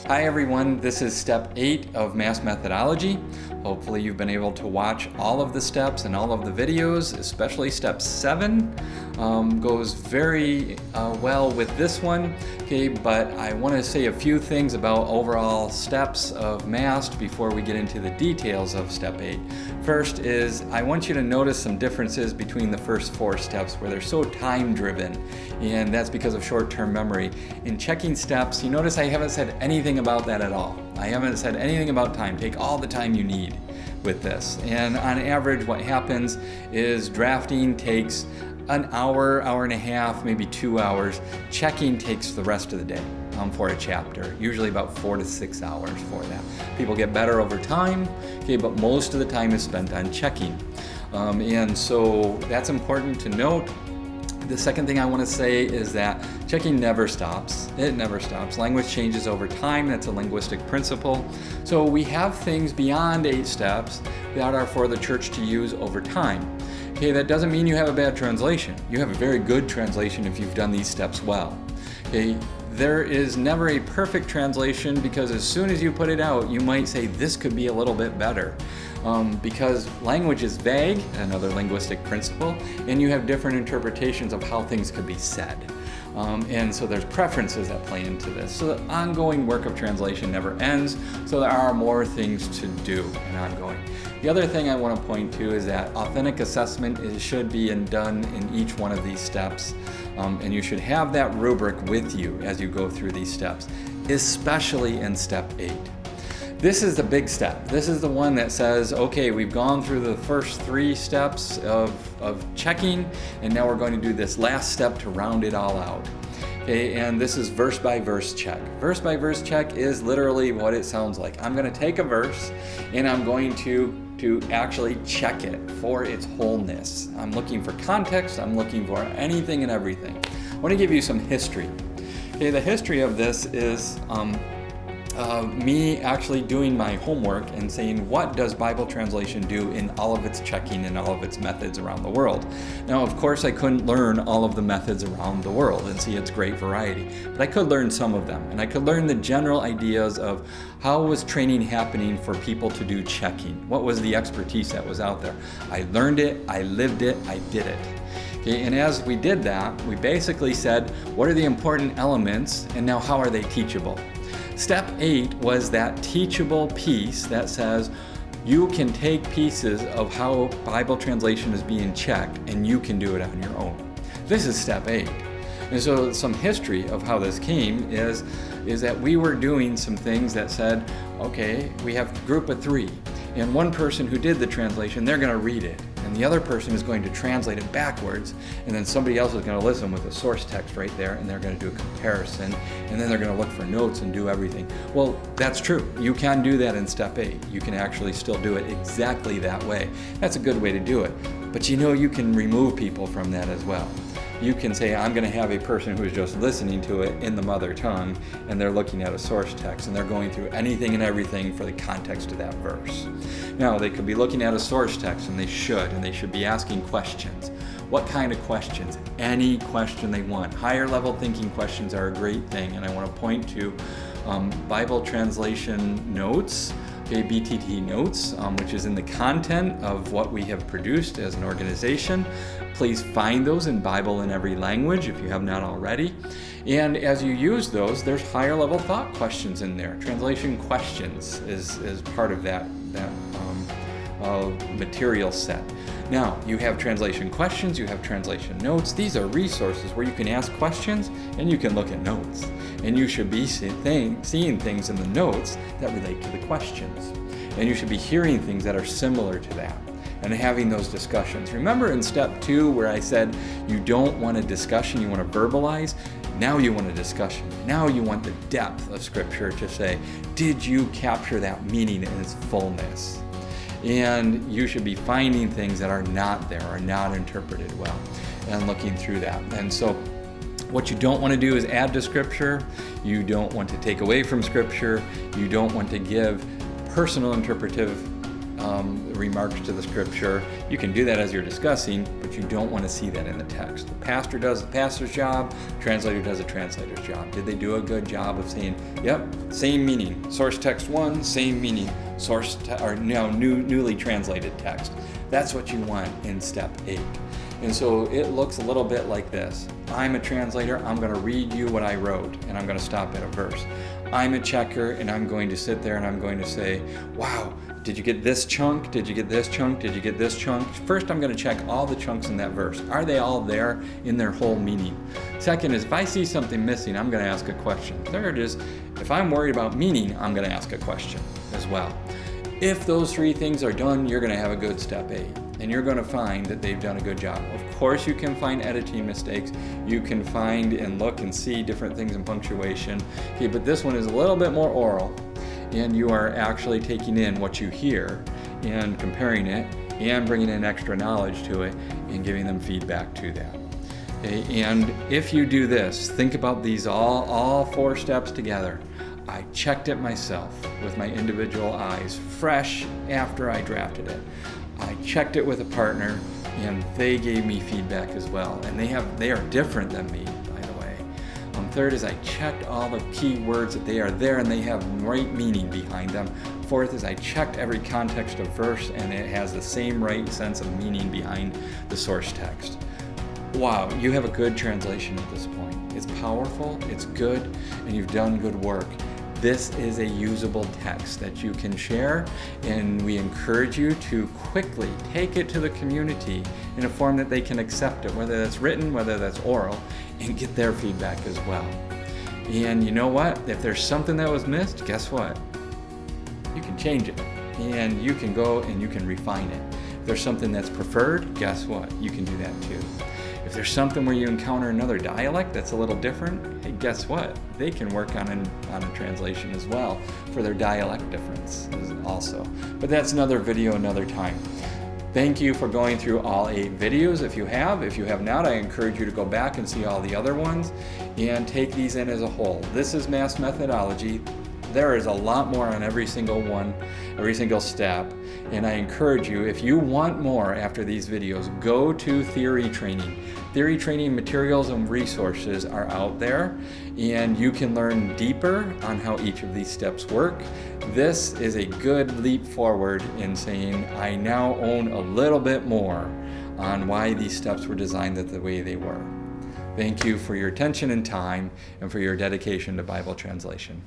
Hi everyone, this is step 8 of MAST methodology. Hopefully you've been able to watch all of the steps and all of the videos, especially step 7. Goes very well with this one, okay, but I want to say a few things about overall steps of MAST before we get into the details of step 8. First is I want you to notice some differences between the first 4 steps where they're so time driven, and that's because of short-term memory. In checking steps, you notice I haven't said anything about that at all. I haven't said anything about time. Take all the time you need with this. And on average, what happens is drafting takes an hour, hour and a half, maybe 2 hours. Checking takes the rest of the day for a chapter, usually about 4 to 6 hours for that. People get better over time, okay, but most of the time is spent on checking. And so that's important to note. The second thing I want to say is that checking never stops. It never stops. Language changes over time. That's a linguistic principle. So we have things beyond 8 steps that are for the church to use over time. Okay, that doesn't mean you have a bad translation. You have a very good translation if you've done these steps well. Okay, there is never a perfect translation because as soon as you put it out, you might say this could be a little bit better. Because language is vague, another linguistic principle, and you have different interpretations of how things could be said. And so there's preferences that play into this. So the ongoing work of translation never ends, so there are more things to do and ongoing. The other thing I want to point to is that authentic assessment should be done in each one of these steps, and you should have that rubric with you as you go through these steps, especially in step 8. This is the big step. This is the one that says, okay, we've gone through the first 3 steps of checking, and now we're going to do this last step to round it all out. Okay, and this is verse by verse check. Verse by verse check is literally what it sounds like. I'm going to take a verse and I'm going to actually check it for its wholeness. I'm looking for context. I'm looking for anything and everything. I want to give you some history. Okay, the history of this is me actually doing my homework and saying, what does Bible translation do in all of its checking and all of its methods around the world? Now, of course, I couldn't learn all of the methods around the world and see its great variety, but I could learn some of them, and I could learn the general ideas of how was training happening for people to do checking? What was the expertise that was out there? I learned it, I lived it, I did it. Okay, and as we did that, we basically said, what are the important elements, and now how are they teachable? Step 8 was that teachable piece that says you can take pieces of how Bible translation is being checked and you can do it on your own. This is step 8. And so some history of how this came is that we were doing some things that said, okay, we have a group of 3, and one person who did the translation, they're going to read it, and the other person is going to translate it backwards, and then somebody else is going to listen with the source text right there, and they're going to do a comparison, and then they're going to look for notes and do everything. Well, that's true. You can do that in step 8. You can actually still do it exactly that way. That's a good way to do it. But you know you can remove people from that as well. You can say, I'm going to have a person who's just listening to it in the mother tongue, and they're looking at a source text, and they're going through anything and everything for the context of that verse. Now, they could be looking at a source text, and they should be asking questions. What kind of questions? Any question they want. Higher level thinking questions are a great thing, and I want to point to Bible translation notes, okay, BTT notes, which is in the content of what we have produced as an organization. Please find those in Bible in every language if you have not already. And as you use those, there's higher level thought questions in there. Translation questions is part of that material set. Now, you have translation questions, you have translation notes. These are resources where you can ask questions and you can look at notes. And you should be seeing things in the notes that relate to the questions. And you should be hearing things that are similar to that and having those discussions. Remember in step 2 where I said you don't want a discussion, you want to verbalize? Now you want a discussion. Now you want the depth of Scripture to say, did you capture that meaning in its fullness? And you should be finding things that are not there, are not interpreted well, and looking through that. And so what you don't want to do is add to Scripture. You don't want to take away from Scripture. You don't want to give personal interpretive remarks to the scripture. You can do that as you're discussing, but you don't want to see that in the text. The pastor does the pastor's job, translator does a translator's job. Did they do a good job of saying, yep, same meaning, source text 1, same meaning, newly translated text. That's what you want in step 8. And so it looks a little bit like this. I'm a translator, I'm going to read you what I wrote, and I'm going to stop at a verse. I'm a checker, and I'm going to sit there and I'm going to say, wow, did you get this chunk? Did you get this chunk? Did you get this chunk? First, I'm going to check all the chunks in that verse. Are they all there in their whole meaning? Second is, if I see something missing, I'm going to ask a question. Third is, if I'm worried about meaning, I'm going to ask a question as well. If those 3 things are done, you're going to have a good step 8. And you're going to find that they've done a good job. Of course, you can find editing mistakes. You can find and look and see different things in punctuation. Okay, but this one is a little bit more oral, and you are actually taking in what you hear and comparing it and bringing in extra knowledge to it and giving them feedback to that. Okay, and if you do this, think about these all 4 steps together. I checked it myself with my individual eyes, fresh after I drafted it. I checked it with a partner, and they gave me feedback as well. And they are different than me, by the way. Third is I checked all the key words that they are there and they have right meaning behind them. Fourth is I checked every context of verse and it has the same right sense of meaning behind the source text. Wow, you have a good translation at this point. It's powerful, it's good, and you've done good work. This is a usable text that you can share, and we encourage you to quickly take it to the community in a form that they can accept it, whether that's written, whether that's oral, and get their feedback as well. And you know what? If there's something that was missed, guess what? You can change it, and you can go and you can refine it. If there's something that's preferred, guess what? You can do that too. If there's something where you encounter another dialect that's a little different, hey, guess what? They can work on a translation as well for their dialect difference also. But that's another video, another time. Thank you for going through all 8 videos. If you have not, I encourage you to go back and see all the other ones and take these in as a whole. This is MAST methodology. There is a lot more on every single one, every single step. And I encourage you, if you want more after these videos, go to theory training. Theory training materials and resources are out there, and you can learn deeper on how each of these steps work. This is a good leap forward in saying, I now own a little bit more on why these steps were designed the way they were. Thank you for your attention and time and for your dedication to Bible translation.